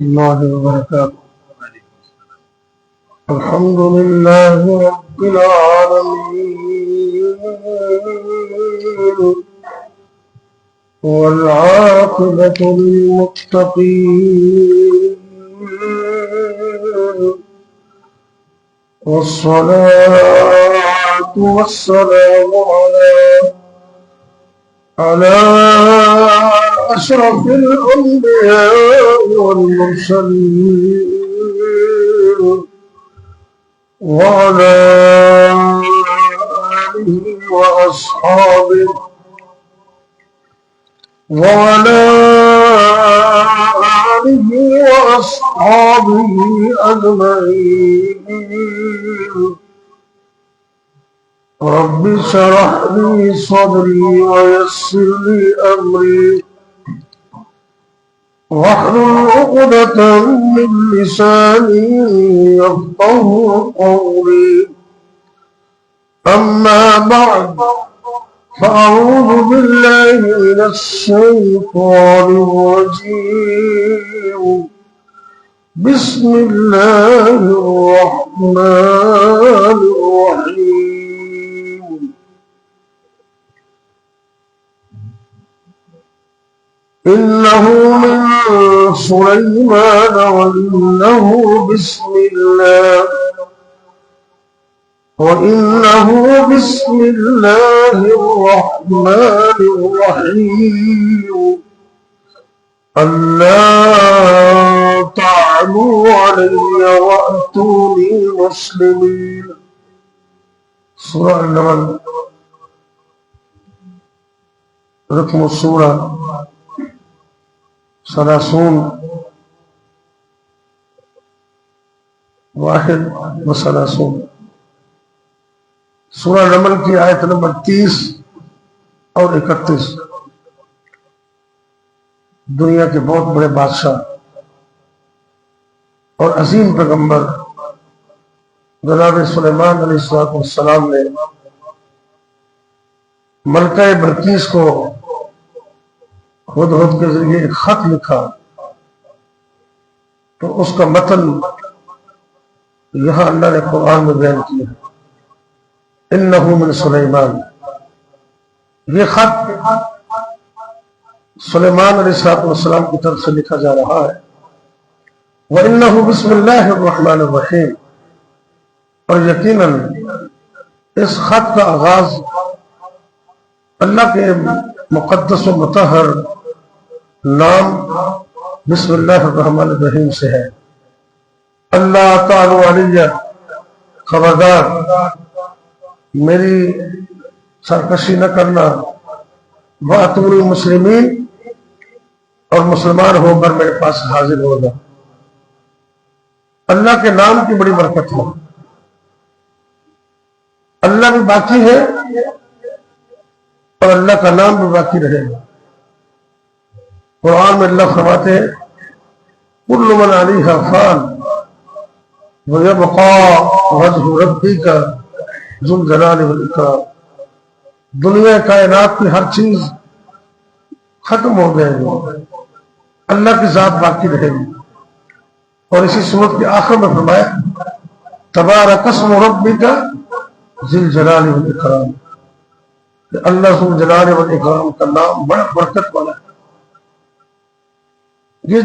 الله وبركاته. الحمد لله رب العالمين والعاقبة للمتقين والصلاة والسلام على أشرف الأنبياء والمرسلين وعلى آله وأصحابه أجمعين. رب اشرح لي صدري ويسر لي أمري واحلل عقدة من لساني يفقهوا قولي. أما بعد فأعوذ بالله من الشيطان الرجيم. بسم الله الرحمن الرحيم. إنه من سليمان وإنه بسم الله الرحمن الرحيم. ألا تعلوا علي وأتوني مسلمين. سورة النمل. رقم السورة 31 سورہ نمل کی آیت نمبر 30 اور 31. دنیا کے بہت بڑے بادشاہ اور عظیم پیغمبر جناب سلیمان علیہ السلام نے ملکہ بلقیس کو ہدہد کے ذریعے ایک خط لکھا، تو اس کا متن یہاں اللہ نے قرآن میں بیان کیا. انہ من سلیمان، یہ خط سلیمان علیہ السلام کی طرف سے لکھا جا رہا ہے. وَإِنَّهُ بِسْمِ اللَّهِ الرَّحْمَنِ الرَّحِيمِ، اور یقیناً اس خط کا آغاز اللہ کے مقدس و مطہر نام بسم اللہ الرحمن الرحیم سے ہے. اللہ تعالی علیہ، خبردار میری سرکشی نہ کرنا، وَأْتُونِي مسلمین، اور مسلمان ہو کر میرے پاس حاضر ہوگا. اللہ کے نام کی بڑی برکت ہے. اللہ بھی باقی ہے اور اللہ کا نام بھی باقی رہے گا. قرآن میں اللہ فرماتے ہیں كُلُّ مَنْ عَلَيْهَا فَانٍ وَيَبْقَى وَجْهُ رَبِّكَ ذُو الْجَلَالِ وَالْإِكْرَامِ. دنیا کائنات کی ہر چیز ختم ہو جائے گی، اللہ کی ذات باقی رہے گی. اور اسی سورت کے آخر میں فرمایا تبارک اسم ربک ذی الجلال والاکرام، کہ اللہ ذو الجلال والاکرام کا نام بڑا برکت والا ہے. یہ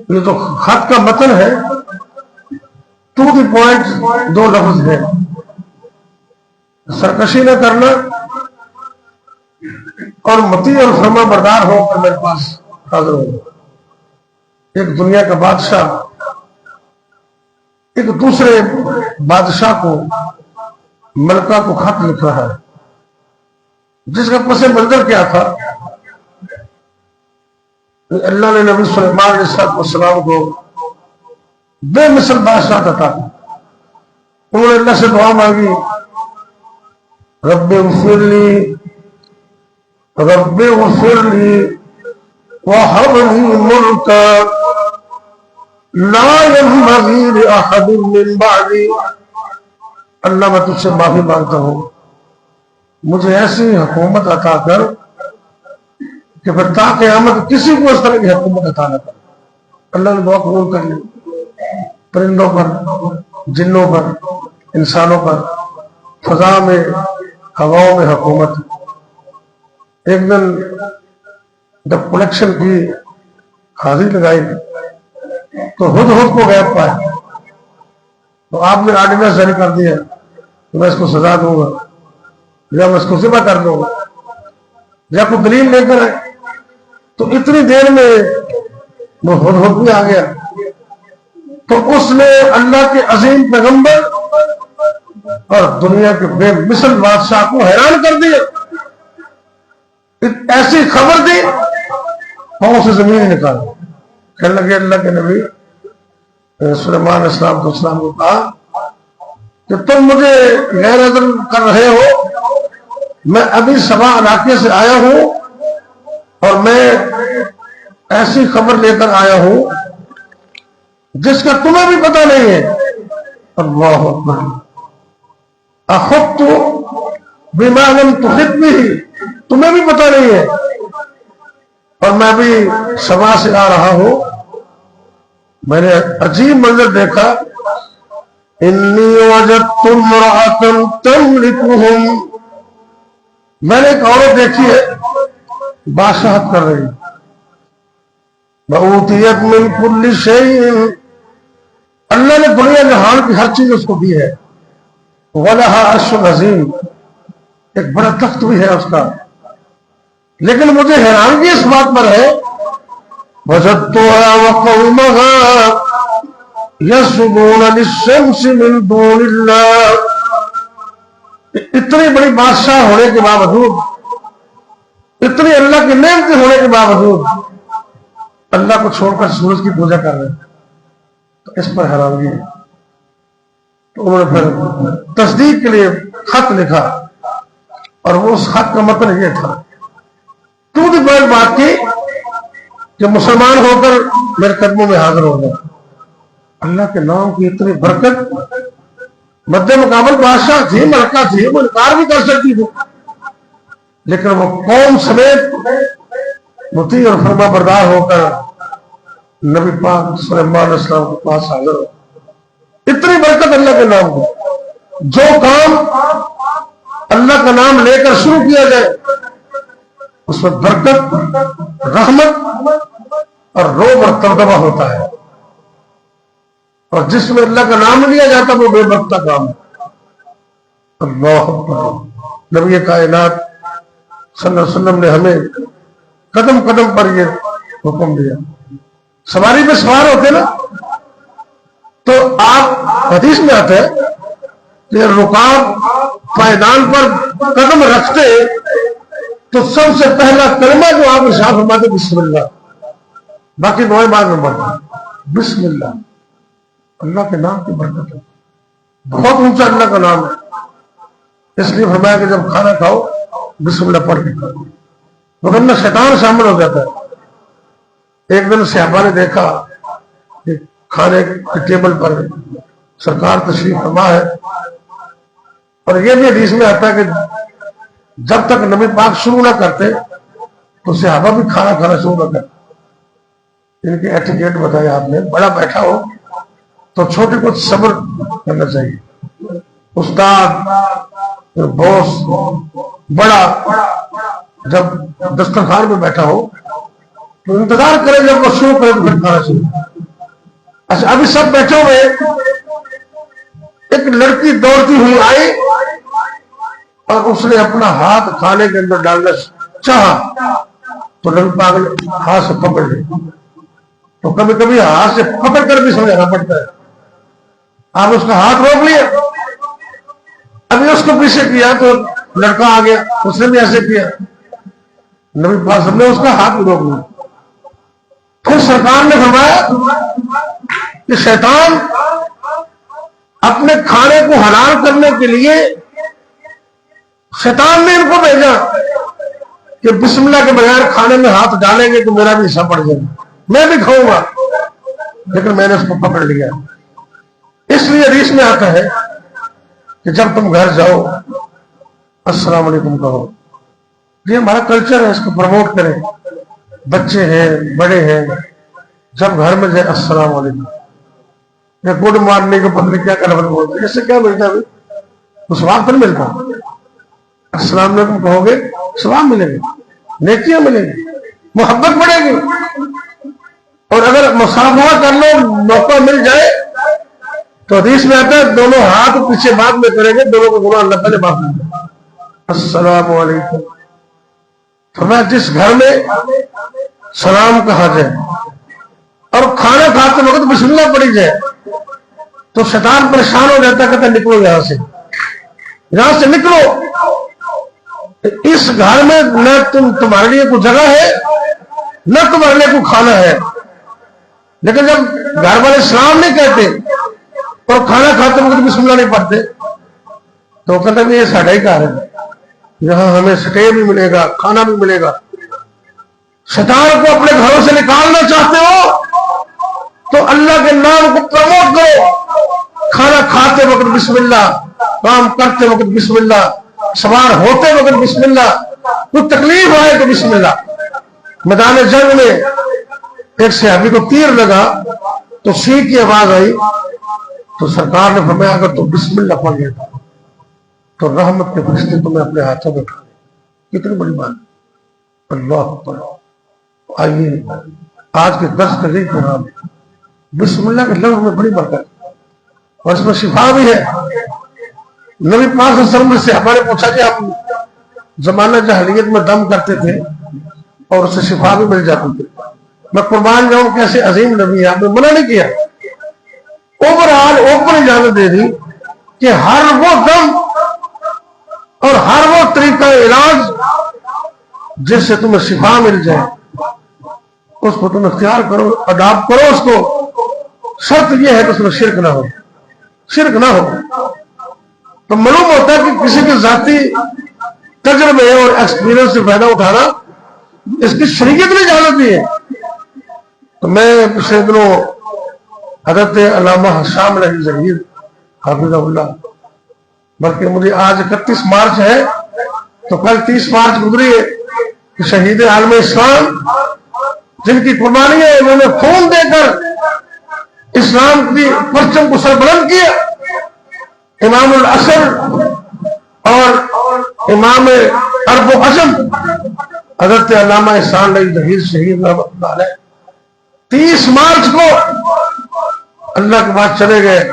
جو خط کا متن ہے ٹو دی پوائنٹ 2 لفظ ہے. سرکشی نہ کرنا اور مطیع اور فرما بردار ہو کر میرے پاس حاضر ہو. ایک دنیا کا بادشاہ ایک دوسرے بادشاہ کو، ملکہ کو خط لکھ رہا ہے، جس کا پس منظر کیا تھا؟ اللہ نے نبی سلیمان علیہ السلام کو بے مثل بادشاہ عطا کی. انہوں نے اللہ سے دعا مانگی رب اغفر لی وہب لی ملکا لا ينبغي لأحد من بعدی. اللہ میں تجھ سے معافی مانگتا ہوں، مجھے ایسی حکومت عطا کر کہ پھر تا قیامت کسی کو اس طرح کی حکومت عطا نہ کرے. اللہ نے دعا قبول کر لی. پرندوں پر، جنوں پر، انسانوں پر، فضا میں، ہواؤں میں حکومت. ایک دن جب کلیکشن کی حاضری لگائی تو خود کو غائب پایا. تو آپ نے آرڈیننس جاری کر دیا کہ میں اس کو سزا دوں گا یا میں اس کو ذبح کر دوں گا یا کوئی دلیل لے کر. تو اتنی دیر میں وہ خود بھی آ گیا. تو اس نے اللہ کے عظیم پیغمبر اور دنیا کے بے مثل بادشاہ کو حیران کر دیا. ایسی خبر دی پاؤں سے زمین نکال. کہنے لگے اللہ کے نبی سلیمان السلام کو کہا کہ تم مجھے غیر عدل کر رہے ہو. میں ابھی سبا علاقے سے آیا ہوں اور میں ایسی خبر لے کر آیا ہوں جس کا تمہیں بھی پتہ نہیں ہے. اللہ اکبر. اخذت بما لم تحط به، تمہیں بھی پتہ نہیں ہے اور میں بھی سبا سے آ رہا ہوں. میں نے عجیب منظر دیکھا. انی وجدت امرأة تملکهم، میں نے ایک عورت دیکھی ہے بادشاہت کر رہی. وأوتیت من کل شیء، اللہ نے دنیا جہان کی ہر چیز اس کو دی ہے. وَلَهَا عَرْشٌ عَظِيمٌ، ایک بڑا تخت بھی ہے اس کا. لیکن مجھے حیرانگی اس بات پر ہے وَجَدْتُهَا وَقَوْمَهَا يَسْجُدُونَ لِلشَّمْسِ مِن دُونِ اللَّهِ، اتنی بڑی بادشاہ ہونے کے باوجود، اتنی اللہ کی نعمت ہونے کے باوجود اللہ کو چھوڑ کر سورج کی پوجا کر رہے ہیں. تو اس پر حیرانگی ہے. تو انہوں نے پھر تصدیق کے لیے خط لکھا اور وہ اس خط کا مطلب یہ تھا تو بھی بڑی بات کی کہ مسلمان ہو کر میرے قدموں میں حاضر ہو گیا. اللہ کے نام کی اتنی برکت. مد مقابل بادشاہ تھی، ملکہ تھی، وہ انکار بھی کر سکتی تھی، لیکن وہ قوم سمیت مطیع اور فرما بردار ہو کر نبی پاک سلیمان علیہ السلام کے پاس حاضر ہو. اتنی برکت اللہ کے نام کو. جو کام اللہ کا نام لے کر شروع کیا جائے اس میں برکت، رحمت اور روب اور ترتبہ ہوتا ہے، اور جس میں اللہ کا نام لیا جاتا وہ بے برکتہ کام ہے. اللہ اکبر. نبی کائنات صلی اللہ علیہ وسلم نے ہمیں قدم قدم پر یہ حکم دیا. سواری پہ سوار ہوتے نا تو آپ حدیث میں آتے ہیں کہ رکاب پائدان پر قدم رکھتے تو سب سے پہلا کلمہ جو آپ ارشاد فرماتے بسم اللہ، باقی دعائیں بعد میں پڑھتے. بسم اللہ، اللہ کے نام کی برکت ہے. بہت اونچا اللہ کا نام ہے. اس لیے فرمایا کہ جب کھانا کھاؤ بسم اللہ پڑھ کے کھاؤ، ورنہ شیطان شامل ہو جاتا ہے. ایک دن صحابہ نے دیکھا کہ کھانے کے ٹیبل پر سرکار تشریف فرما ہے، اور یہ بھی حدیث میں آتا ہے کہ جب تک نبی پاک شروع نہ کرتے تو صحابہ بھی کھانا کھانا شروع نہ کرتے. ان کی ایٹیکیٹ بتایا آپ نے. بڑا بیٹھا ہو تو چھوٹے کو صبر کرنا چاہیے. استاد، بوس، بڑا جب دسترخوان پہ بیٹھا ہو تو انتظار کرے جب وہ شروع کرے تو پھر کھانا شروع. اچھا ابھی سب بیٹھے ہوئے، ایک لڑکی دوڑتی ہوئی آئی اور اس نے اپنا ہاتھ کھانے کے اندر ڈالنا چاہا تو نبی پاک نے ہاتھ سے پکڑ لی. تو کبھی کبھی ہاتھ سے پکڑ کر بھی سمجھانا پڑتا ہے. آپ اس کا ہاتھ روک لیا، ابھی اس کو پیچھے کیا تو لڑکا آ گیا، اس نے بھی ایسے کیا. نبی پاک نے اس کا ہاتھ بھی روک لیا. پھر سرکار نے فرمایا کہ شیطان اپنے کھانے کو حلال کرنے کے لیے شیطان نے ان کو بھیجا کہ بسم اللہ کے بغیر کھانے میں ہاتھ ڈالیں گے تو میرا بھی حصہ پڑ جائے گا، میں بھی کھاؤں گا. لیکن میں نے اس کو پکڑ لیا. اس لیے حدیث میں آتا ہے کہ جب تم گھر جاؤ السلام علیکم کہو. یہ ہمارا کلچر ہے، اس کو پروموٹ کریں. بچے ہیں، بڑے ہیں، جب گھر میں جائے السلام علیکم یا گڈ مارننگ کا پتہ کیا کرنا بولتے ہیں، اس سے کیا ملتا ہے؟ وہ ثواب پر ملتا ہے. السلام علیکم کہو گے ثواب ملے گا، نیکیاں ملیں گی، محبت بڑھے گی. اور اگر مصافحہ کر لو موقع مل جائے تو حدیث میں آتا ہے دونوں ہاتھ پیچھے بعد میں کریں گے، دونوں کو گناہ اللہ پہلے معاف کر دے. السلام علیکم. فرمایا جس گھر میں سلام کہا جائے اور کھانا کھاتے وقت بسم اللہ پڑھی جائے تو شیطان پریشان ہو جاتا، کہتا نکلو یہاں سے، یہاں سے نکلو. اس گھر میں نہ تمہارے لیے کوئی جگہ ہے نہ تمہارے لیے کوئی کھانا ہے. لیکن جب گھر والے سلام نہیں کہتے اور کھانا کھاتے وقت بسم اللہ نہیں پڑھتے تو کہتے ہیں یہ ساڑھا ہی گھر ہے، یہاں ہمیں سٹے بھی ملے گا، کھانا بھی ملے گا. شیطان کو اپنے گھروں سے نکالنا چاہتے ہو تو اللہ کے نام کو پروموٹ کرو. کھانا کھاتے وقت بسم اللہ، کام کرتے وقت بسم اللہ، سوار ہوتے وقت بسم اللہ، کوئی تکلیف آئے تو بسم اللہ. میدان جنگ میں ایک صحابی کو تیر لگا تو سی کی آواز آئی تو سرکار نے فرمایا اگر تو بسم اللہ پڑھ لیتا تو رحمت کے فرشتے تمہیں اپنے ہاتھوں میں اٹھا لیں. کتنی بڑی بات. اللہ اکبر. آئیے آج کے درس کا یہی پیغام ہے، بسم اللہ کے لفظ میں بڑی برکت اور اس میں شفا بھی ہے. نبی پاک صلی اللہ علیہ وسلم سے ہمارے پوچھا کہ ہم زمانہ جاہلیت میں دم کرتے تھے اور اسے شفا بھی مل جاتی تھی. میں قربان جاؤں کیسے عظیم نبی ہے، آپ نے منع نہیں کیا. اوپر اجازت دے دی کہ ہر وہ دم اور ہر وہ طریقہ علاج جس سے تمہیں شفا مل جائے اس کو تم اختیار کرو، اڈاپٹ کرو اس کو. شرط یہ ہے کہ اس میں شرک نہ ہو، شرک نہ ہو. تو معلوم ہوتا ہے کہ کسی کے ذاتی تجربے اور ایکسپیرئنس سے فائدہ اٹھانا اس کی شریعت میں اجازت دی ہے. تو میں پچھلے دنوں حضرت علامہ شام علیہ ظہیر حافظہ اللہ، بلکہ مجھے آج 31 مارچ ہے تو کل 30 مارچ گزری ہے کہ شہید عالم اسلام جن کی قربانیاں انہوں نے خون دے کر اسلام کی پرچم کو سربلند کیا، امام العصر اور امام عرب و عجم حضرت علامہ احسان علیہ ظہیر شہید رحمۃ اللہ علیہ 30 مارچ کو اللہ کے بعد چلے گئے.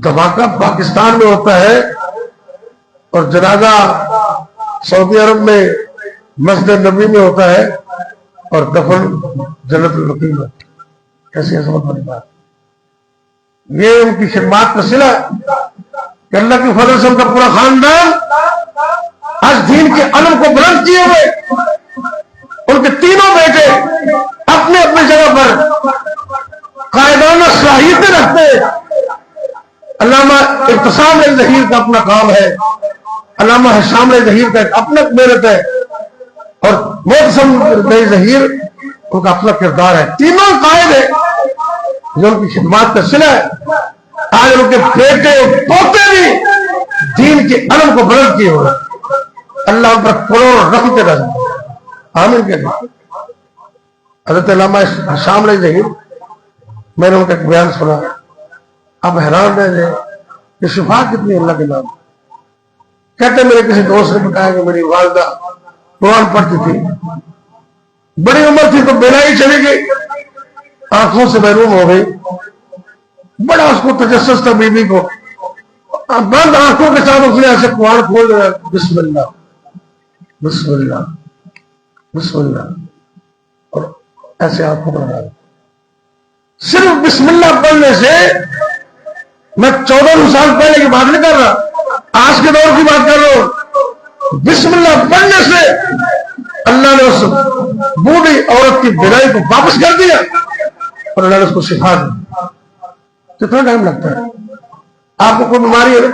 دھماکہ پاکستان میں ہوتا ہے اور جنازہ سعودی عرب میں مسجد نبی میں ہوتا ہے اور دفن جنت البقیع میں. کیسی عظمت والی بات. یہ ان کی خدمات کا صلہ کہ اللہ کے فضل سے ان کا پورا خاندان آج دین کے علم کو بلند کیے ہوئے، ان کے تینوں بیٹے اپنے اپنے جگہ پر قائدانہ صلاحیتیں رکھتے. علامہ ابتسام علیہ ظہیر کا اپنا کام ہے، علامہ حشام علیہ ظہیر کا ایک اپنا محنت ہے اور محتسم علیہ ظہیر ان کا اپنا کردار ہے. تینوں قائد ہیں جو ان کی خدمات کا صلہ ہے. آج ان کے بیٹے اور پوتے بھی دین کے علم کو بلند کیے ہوئے. اللہ ان پر کروڑ رحمت رضا آمین کے لیے. حضرت علامہ حشام علیہ ظہیر میں نے ان کا ایک بیان سنا، اب حیران رہ جائے کہ شفا کتنی اللہ کے نام. کہتے میرے کسی دوست نے بتایا کہ میری والدہ قرآن پڑھتی تھی، بڑی عمر تھی تو بینائی چلی گئی، آنکھوں سے محروم ہو گئی. بڑا اس کو تجسس تھا بیوی کو، بند آنکھوں کے ساتھ اس نے ایسے قرآن کھول دیا، بسم اللہ بسم اللہ بسم اللہ، اور ایسے آنکھوں پر ڈالا. صرف بسم اللہ پڑھنے سے، میں 14 سال پہلے کی بات نہیں کر رہا، آج کے دور کی بات کر رہا ہوں. بسم اللہ پڑھنے سے اللہ نے اس بوڑھی عورت کی بینائی کو واپس کر دیا اور اللہ نے اس کو شفا دی. کتنا ٹائم لگتا ہے؟ آپ کو کوئی بیماری ہے،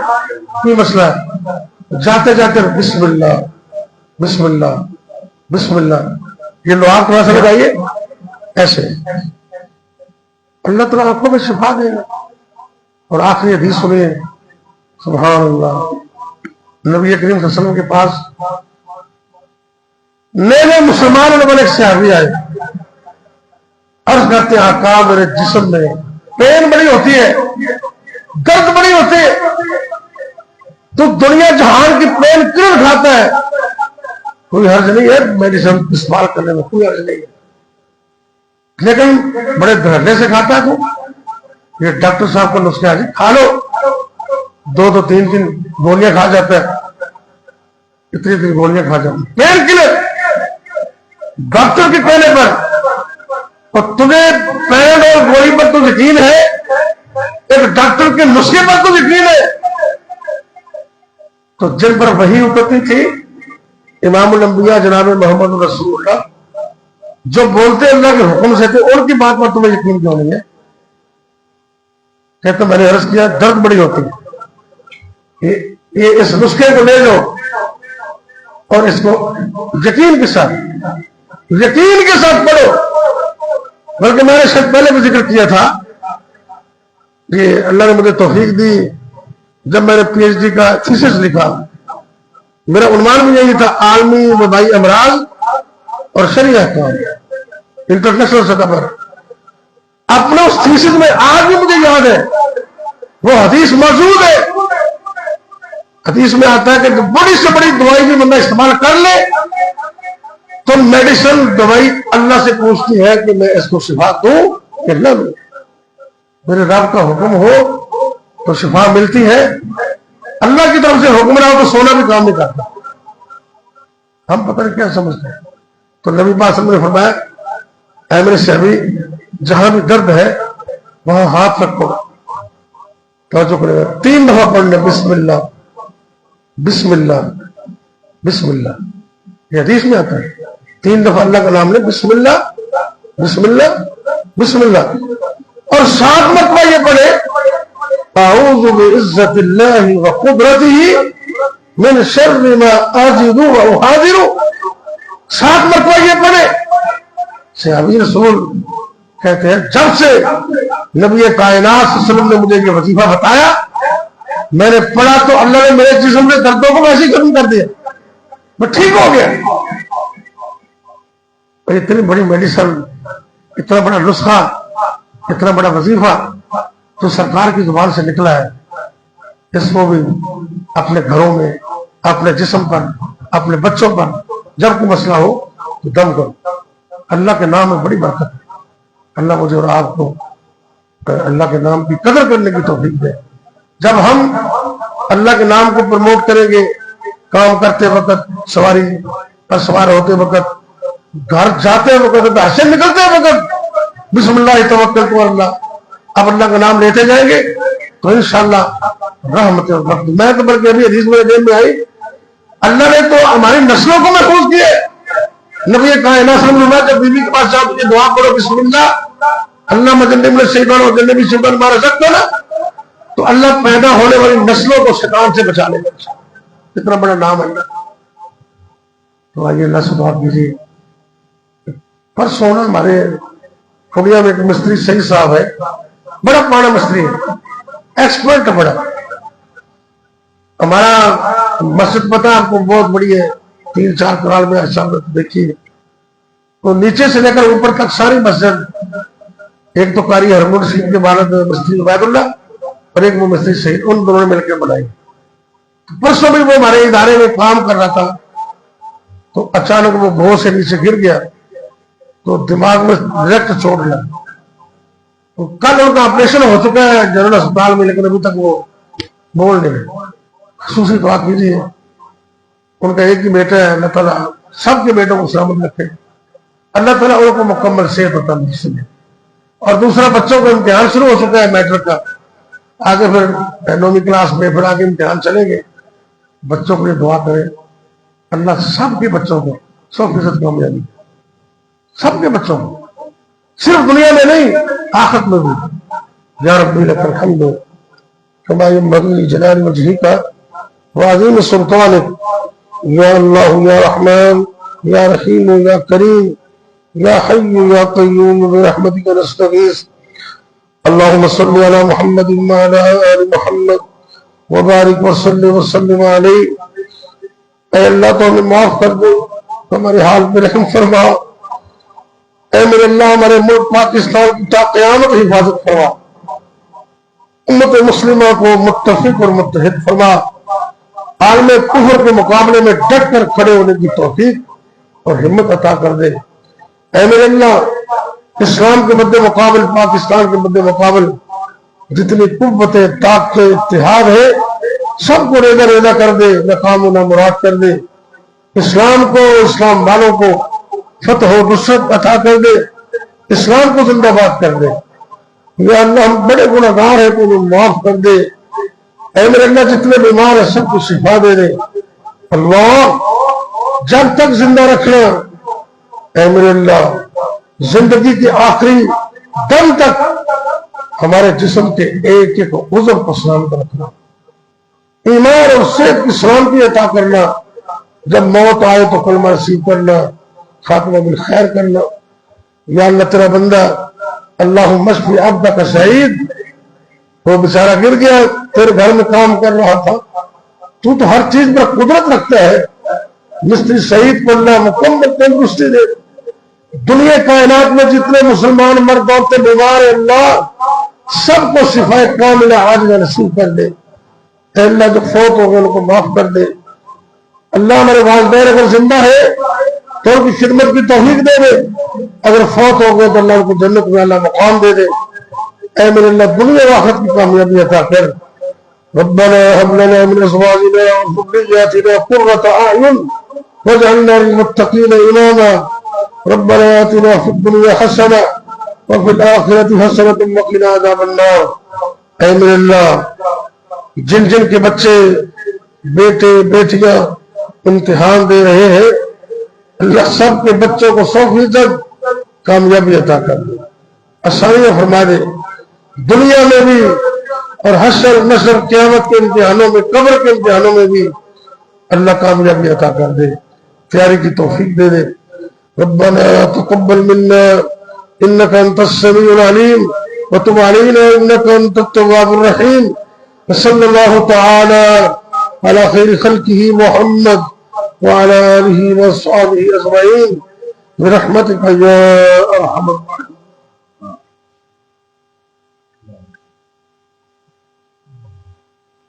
کوئی مسئلہ ہے، جاتے جاتے بسم اللہ بسم اللہ بسم اللہ. یہ لو آپ تھوڑا سا لگائیے ایسے، اللہ تعالیٰ آنکھوں میں شفا دے گا. اور آخری حدیث سنیے، سبحان اللہ. نبی کریم صلی اللہ علیہ وسلم کے پاس نئے نئے مسلمان ایک صحابی آئے عرض کرتے ہیں آقا میرے جسم میں پین بڑی ہوتی ہے، درد بڑی ہوتی ہے، تو دنیا جہان کی پین کیوں اٹھاتا ہے؟ کوئی حرج نہیں ہے میڈیسن استعمال کرنے میں، کوئی حرج نہیں ہے، لیکن بڑے دھڑے سے کھاتا ہے تو یہ ڈاکٹر صاحب کا نسخہ ہے، کھا لو، 2 3 گولیاں کھا جاتا ہے، اتنی گولیاں کھا جاتا ہے پین کلر ڈاکٹر کے کہنے پر، اور تمہیں پین اور گولی پر تو یقین ہے، ایک ڈاکٹر کے نسخے پر تو یقین ہے۔ تو جن پر وحی اترتی تھی امام الانبیاء جناب محمد رسول اللہ جو بولتے اللہ کے حکم سے تھے، ان کی بات پر تمہیں یقین کیوں نہیں ہے؟ کہتے میں نے عرض کیا درد بڑی ہوتی ہے، یہ اس نسخے کو لے لو اور اس کو یقین کے ساتھ پڑھو۔ بلکہ میں نے شاید پہلے بھی ذکر کیا تھا کہ اللہ نے مجھے توفیق دی، جب میں نے پی ایچ ڈی کا تھیسس لکھا، میرا عنوان بھی یہی تھا عالمی وبائی امراض اور شرعی احکام انٹرنیشنل سطح پر۔ اپنے اس تھیسس میں آج بھی مجھے یاد ہے وہ حدیث موجود ہے، حدیث میں آتا ہے کہ بڑی سے بڑی دوائی بھی بندہ استعمال کر لے تو میڈیسن دوائی اللہ سے پوچھتی ہے کہ میں اس کو شفا دوں کہ نہ دوں، میرے رب کا حکم ہو تو شفا ملتی ہے، اللہ کی طرف سے حکم رہا ہو تو سونا بھی کام نہیں کرتا۔ ہم پتہ نہیں کیا سمجھتے ہیں۔ تو نبی پاک صلی اللہ علیہ وسلم نے فرمایا اے میرے صحابی جہاں بھی درد ہے وہاں ہاتھ رکھو، توجہ کرے گا 3 دفعہ پڑھنے بسم اللہ بسم اللہ بسم اللہ، یہ حدیث میں آتا ہے 3 دفعہ اللہ کا نام لے، بسم اللہ بسم اللہ بسم اللہ، اور 7 مرتبہ یہ پڑھے اعوذ بعزت اللہ وقدرتہ من شر ما اجد واحاذر، 7 مرتبہ یہ پڑھے۔ صحابی رسول کہتے ہیں جب سے نبی کائنات صلی اللہ علیہ وسلم نے مجھے یہ وظیفہ بتایا میں نے پڑھا تو اللہ نے میرے جسم سے دردوں کو ویسے ہی ختم کر دیا، میں ٹھیک ہو گیا۔ اور اتنی بڑی میڈیسن، اتنا بڑا نسخہ، اتنا بڑا وظیفہ تو سرکار کی زبان سے نکلا ہے، اس کو بھی اپنے گھروں میں، اپنے جسم پر، اپنے بچوں پر جب کوئی مسئلہ ہو تو دم کرو۔ اللہ کے نام میں بڑی برکت ہے۔ اللہ مجھے اور آپ کو اللہ کے نام کی قدر کرنے کی توفیق دے۔ جب ہم اللہ کے نام کو پروموٹ کریں گے، کام کرتے وقت، سواری پر سوار ہوتے وقت، گھر جاتے وقت، حشر نکلتے وقت بسم اللہ توکلت علی اللہ، اب اللہ کا نام لیتے جائیں گے تو انشاءاللہ رحمت اور برکت۔ میں تو بلکہ ابھی حدیث میں ذہن میں آئی، اللہ نے تو ہماری نسلوں کو محفوظ کیے۔ نبی کائنات صلی اللہ علیہ وسلم جب بیوی کے پاس جاؤ کہ دعا کرو بسم اللہ اللہ مجنب من الشیطان و جنبی شیطان ما رزقتنا، تو اللہ پیدا ہونے والی نسلوں کو شیطان سے بچا لے گا۔ اتنا بڑا نام ہے اللہ۔ تو آئیے اللہ سے دعا کیجیے۔ پرسوں ہمارے کھوڑیا میں ایک مستری صحیح صاحب ہے، بڑا پرانا مستری ہے، ایکسپرٹ بڑا، ہمارا مسجد پتہ آپ کو بہت بڑی ہے، 3-4 کنال میں دیکھیے، تو نیچے سے لے کر اوپر تک ساری مسجد، ایک تو قاری ہرمن شریف کے والد مستری عبید اللہ اور ایک وہ مستری شہید، ان دونوں نے مل کے بنائی۔ پرسوں بھی وہ ہمارے ادارے میں کام کر رہا تھا تو اچانک وہ بہت سے نیچے گر گیا تو دماغ میں ڈائریکٹ چوٹ لگا۔ تو کل ان کا آپریشن ہو چکا ہے جنرل اسپتال میں، لیکن ابھی تک وہ بول نہیں رہے۔ خصوصی دعا کیجیے، ان کا ایک ہی بیٹا ہے، اللہ تعالیٰ سب کے بیٹوں کو سلامت رکھے، اللہ تعالیٰ ان کو مکمل صحت و تندرستی دے۔ اور دوسرا بچوں کا امتحان شروع ہو چکا ہے میٹرک کا، آگے پھر 9ویں کلاس میں پھر آگے امتحان چلیں گے، بچوں کے لیے دعا کریں، اللہ سب کے بچوں کو 100% کامیابی، سب کے بچوں کو، صرف دنیا میں نہیں آخرت میں بھی۔ یا ربی لک الحمد کما ینبغی لجلال وجہک وعظیم سلطانک، یا اللہ یا رحمان یا رحیم یا کریم یا حی یا قیوم برحمتک نستغیث، اللہم صلی علی محمد وعلی آل محمد وبارک وصلی وسلم علیہ۔ اے اللہ تو ہمیں معاف کر دے، ہمارے حال پہ رحم فرما، اے میرے اللہ ہمارے ملک پاکستان کی تا قیامت حفاظت فرما، امت مسلمہ کو متفق اور متحد فرما، عالم کفر کے مقابلے میں ڈٹ کر کھڑے ہونے کی توفیق اور ہمت عطا کر دے۔ اے میرے اللہ اسلام کے مد مقابل، پاکستان کے مد مقابل جتنی قوتیں، طاقتیں، اتحاد ہے، سب کو ریزہ ریزہ کر دے، ناکام و نامراد کر دے۔ اسلام کو، اسلام والوں کو فتح و نصرت عطا کر دے، اسلام کو زندہ باد کر دے۔ یا اللہ ہم بڑے گناہگار ہیں تو انہیں معاف کر دے۔ اے میرے اللہ جتنے بیمار ہیں سب کو شفا دے دے۔ اللہ جب تک زندہ رکھنا، اے میرے اللہ زندگی کے آخری دم تک ہمارے جسم کے ایک ایک عضو کو سلامت رکھنا، ایمان اور صحت کی سلامتی عطا کرنا، جب موت آئے تو کلمہ نصیب کرنا، خاتمہ بالخیر کرنا۔ یا اللہ تیرا بندہ اللہم اشفی عبدک شہید، وہ بیچارہ گر گیا، تیرے گھر میں کام کر رہا تھا، تو ہر چیز پر قدرت رکھتا ہے، مستری شہید کو اللہ مکمل تندرستی دے۔ دنیا کائنات میں جتنے مسلمان مرد عورتیں بیمار ہیں اللہ سب کو شفا کاملہ عاجلہ نصیب کر دے۔ اے اللہ جو فوت ہو گئے ان کو معاف کر دے۔ اللہ ہمارے والدین اگر زندہ ہے تو ان کی خدمت کی توفیق دے دے، اگر فوت ہو گئے تو اللہ ان کو جنت میں اللہ مقام دے دے۔ اے میرے اللہ دنیا و آخرت کی کامیابی عطا کر۔ ربنا هب لنا من ازواجنا وذرياتنا قرة اعين واجعلنا للمتقين اماما ربنا آتنا في الدنيا حسنة وفي الآخرة حسنة وقنا عذاب النار۔ اے میرے اللہ جن جن کے بچے، بیٹے، بیٹیاں امتحان دے رہے ہیں اللہ سب کے بچوں کو 100% کامیابی عطا کر دے، آسانیاں فرما دے، دنیا میں بھی اور حشر نشر قیامت کے امتحانوں میں، قبر کے امتحانوں میں بھی اللہ کامیابی عطا کر دے، تیاری کی توفیق دے دے۔ ربنا تقبل منا انك انت السميع العليم وتب علينا انك انت التواب الرحيم وصلى الله تعالى على خير خلقه محمد وعلى آله وصحبه أجمعين برحمتك يا أرحم الراحمين۔